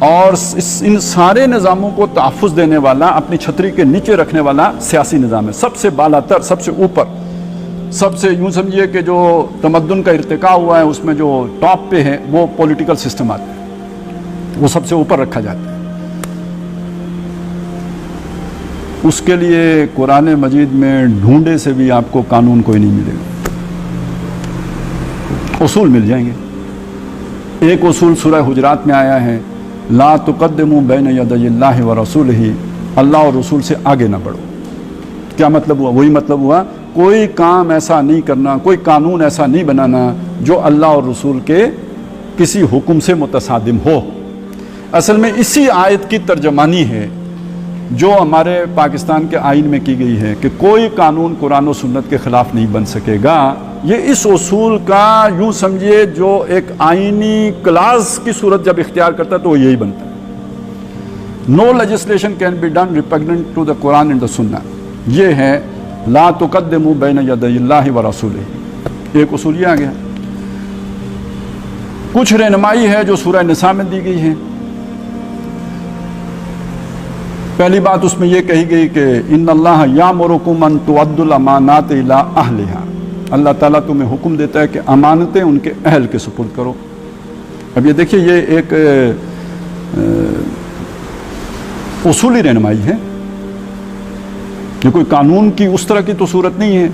اور ان سارے نظاموں کو تحفظ دینے والا، اپنی چھتری کے نیچے رکھنے والا سیاسی نظام ہے، سب سے بالا تر، سب سے اوپر، سب سے یوں سمجھیے کہ جو تمدن کا ارتقاء ہوا ہے اس میں جو ٹاپ پہ ہے وہ پولیٹیکل سسٹم آتا ہے، وہ سب سے اوپر رکھا جاتا ہے۔ اس کے لیے قرآن مجید میں ڈھونڈے سے بھی آپ کو قانون کوئی نہیں ملے گا، اصول مل جائیں گے۔ ایک اصول سورہ حجرات میں آیا ہے، لا تقدموا بین یدی اللہ ورسولہ، اللہ اور رسول سے آگے نہ بڑھو۔ کیا مطلب ہوا؟ وہی مطلب ہوا کوئی کام ایسا نہیں کرنا، کوئی قانون ایسا نہیں بنانا جو اللہ اور رسول کے کسی حکم سے متصادم ہو۔ اصل میں اسی آیت کی ترجمانی ہے جو ہمارے پاکستان کے آئین میں کی گئی ہے کہ کوئی قانون قرآن و سنت کے خلاف نہیں بن سکے گا۔ یہ اس اصول کا یوں سمجھیے جو ایک آئینی کلاس کی صورت جب اختیار کرتا ہے تو وہ یہی بنتا ہے۔ No legislation can be done repugnant to the Quran and the Sunnah۔ یہ ہے لا تقدموا بین یدی اللہ ورسولہ، ایک اصول یہ آ گیا۔ کچھ رہنمائی ہے جو سورہ نساء میں دی گئی ہے۔ پہلی بات اس میں یہ کہی گئی کہ ان اللہ یامرکم ان تؤدوا الامانات الی اہلھا، اللہ تعالیٰ تمہیں حکم دیتا ہے کہ امانتیں ان کے اہل کے سپرد کرو۔ اب یہ دیکھیے یہ ایک اصولی رہنمائی ہے، یہ کوئی قانون کی اس طرح کی تو صورت نہیں ہے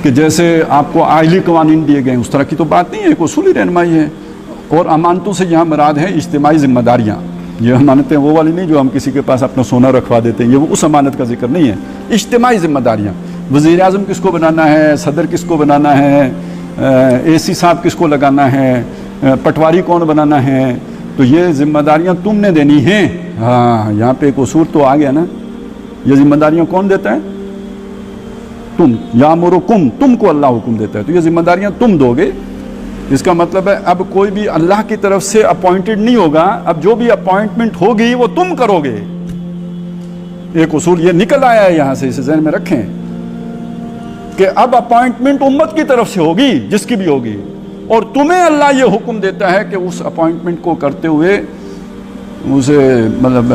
کہ جیسے آپ کو آئلی قوانین دیے گئے ہیں، اس طرح کی تو بات نہیں ہے، ایک اصولی رہنمائی ہے۔ اور امانتوں سے یہاں مراد ہے اجتماعی ذمہ داریاں، یہ امانتیں وہ والی نہیں جو ہم کسی کے پاس اپنا سونا رکھوا دیتے ہیں، یہ وہ اس امانت کا ذکر نہیں ہے، اجتماعی ذمہ داریاں۔ وزیر اعظم کس کو بنانا ہے، صدر کس کو بنانا ہے، اے سی صاحب کس کو لگانا ہے، پٹواری کون بنانا ہے، تو یہ ذمہ داریاں تم نے دینی ہیں۔ ہاں یہاں پہ ایک اصول تو آ گیا نا، یہ ذمہ داریاں کون دیتا ہے؟ تم، یامرکم، تم کو اللہ حکم دیتا ہے، تو یہ ذمہ داریاں تم دو گے۔ اس کا مطلب ہے اب کوئی بھی اللہ کی طرف سے اپوائنٹڈ نہیں ہوگا، اب جو بھی اپوائنٹمنٹ ہوگی وہ تم کرو گے۔ ایک اصول یہ نکل آیا ہے یہاں سے، اسے ذہن میں رکھیں کہ اب اپوائنٹمنٹ امت کی طرف سے ہوگی جس کی بھی ہوگی، اور تمہیں اللہ یہ حکم دیتا ہے کہ اس اپوائنٹمنٹ کو کرتے ہوئے اسے مطلب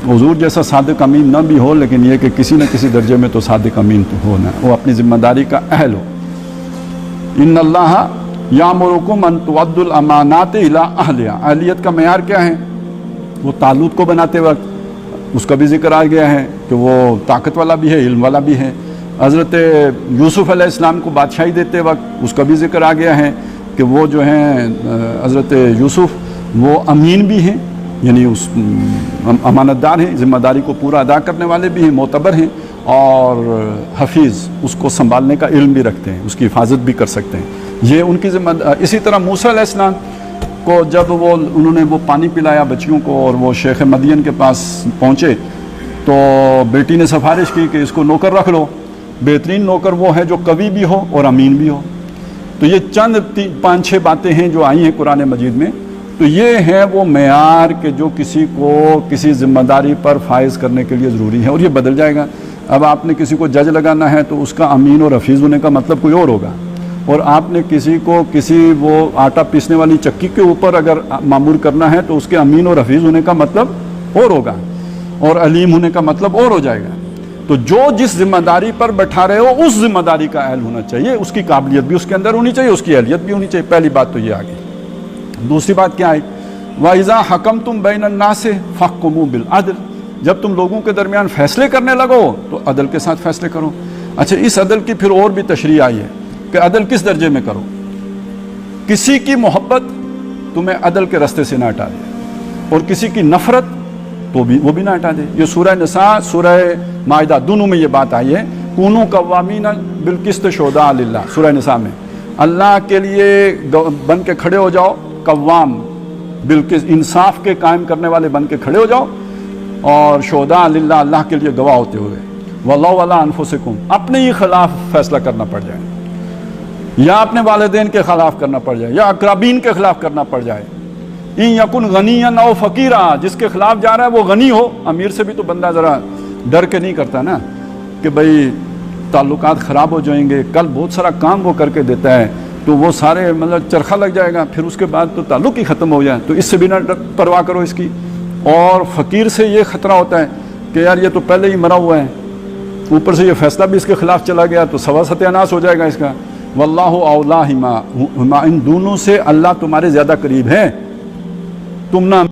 حضور جیسا صادق امین نہ بھی ہو، لیکن یہ کہ کسی نہ کسی درجے میں تو صادق امین تو ہونا، وہ اپنی ذمہ داری کا اہل ہو۔ ان اللہ یامرکم ان تؤدوا الامانات الی اہلھا، اہلیت کا معیار کیا ہے؟ وہ طالوت کو بناتے وقت اس کا بھی ذکر آ گیا ہے کہ وہ طاقت والا بھی ہے، علم والا بھی ہے۔ حضرت یوسف علیہ السلام کو بادشاہی دیتے وقت اس کا بھی ذکر آ گیا ہے کہ وہ جو ہیں حضرت یوسف وہ امین بھی ہیں، یعنی اس امانت دار ہیں، ذمہ داری کو پورا ادا کرنے والے بھی ہیں، معتبر ہیں، اور حفیظ، اس کو سنبھالنے کا علم بھی رکھتے ہیں، اس کی حفاظت بھی کر سکتے ہیں، یہ ان کی ذمہ داری۔ اسی طرح موسیٰ علیہ السلام کو جب انہوں نے وہ پانی پلایا بچیوں کو اور وہ شیخ مدین کے پاس پہنچے تو بیٹی نے سفارش کی کہ اس کو نوکر رکھ لو، بہترین نوکر وہ ہے جو قوی بھی ہو اور امین بھی ہو۔ تو یہ چند 5-6 باتیں ہیں جو آئی ہیں قرآن مجید میں، تو یہ ہے وہ معیار کہ جو کسی کو کسی ذمہ داری پر فائز کرنے کے لیے ضروری ہے، اور یہ بدل جائے گا۔ اب آپ نے کسی کو جج لگانا ہے تو اس کا امین اور حفیظ ہونے کا مطلب کوئی اور ہوگا، اور آپ نے کسی کو کسی وہ آٹا پیسنے والی چکی کے اوپر اگر مامور کرنا ہے تو اس کے امین اور حفیظ ہونے کا مطلب اور ہوگا، اور علیم ہونے کا مطلب اور ہو جائے گا۔ تو جو جس ذمہ داری پر بیٹھا رہے ہو اس ذمہ داری کا اہل ہونا چاہیے، اس کی قابلیت بھی اس کے اندر ہونی چاہیے، اس کی اہلیت بھی ہونی چاہیے۔ پہلی بات تو یہ آ گئی۔ دوسری بات کیا آئی؟ وَإِذَا حَكَمْتُمْ بَيْنَ النَّاسِ فَاحْكُمُوا بِالْعَدْلِ، جب تم لوگوں کے درمیان فیصلے کرنے لگو تو عدل کے ساتھ فیصلے کرو۔ اچھا، اس عدل کی پھر اور بھی تشریح آئی ہے کہ عدل کس درجے میں کرو۔ کسی کی محبت تمہیں عدل کے راستے سے نہ ہٹا دے، اور کسی کی نفرت تو بھی وہ بھی نہ ہٹا دے۔ یہ سورہ نساء، سورہ مائدہ دونوں میں یہ بات آئی ہے، کونوا قوامین بالقسط شہداء للہ، سورہ نساء میں اللہ کے لیے بن کے کھڑے ہو جاؤ، قوام بالقسط، انصاف کے قائم کرنے والے بن کے کھڑے ہو جاؤ، اور شہداء للہ، اللہ کے لیے گواہ ہوتے ہوئے، وَلَوْ عَلَىٰ أَنفُسِكُمْ، اپنے ہی خلاف فیصلہ کرنا پڑ جائے، یا اپنے والدین کے خلاف کرنا پڑ جائے، یا اقربین کے خلاف کرنا پڑ جائے۔ ان یکن غنیا او فقیرا، جس کے خلاف جا رہا ہے وہ غنی ہو، امیر سے بھی تو بندہ ذرا ڈر کے نہیں کرتا نا کہ بھئی تعلقات خراب ہو جائیں گے، کل بہت سارا کام وہ کر کے دیتا ہے، تو وہ سارے مطلب چرخہ لگ جائے گا، پھر اس کے بعد تو تعلق ہی ختم ہو جائے. تو اس سے بھی نہ پرواہ کرو اس کی. اور فقیر سے یہ خطرہ ہوتا ہے کہ یار یہ تو پہلے ہی مرا ہوا ہے، اوپر سے یہ فیصلہ بھی اس کے خلاف چلا گیا تو سوا ستیاناس ہو جائے گا اس کا. واللہ اولیٰ ہما، ان دونوں سے اللہ تمہارے زیادہ قریب ہے، تم نہ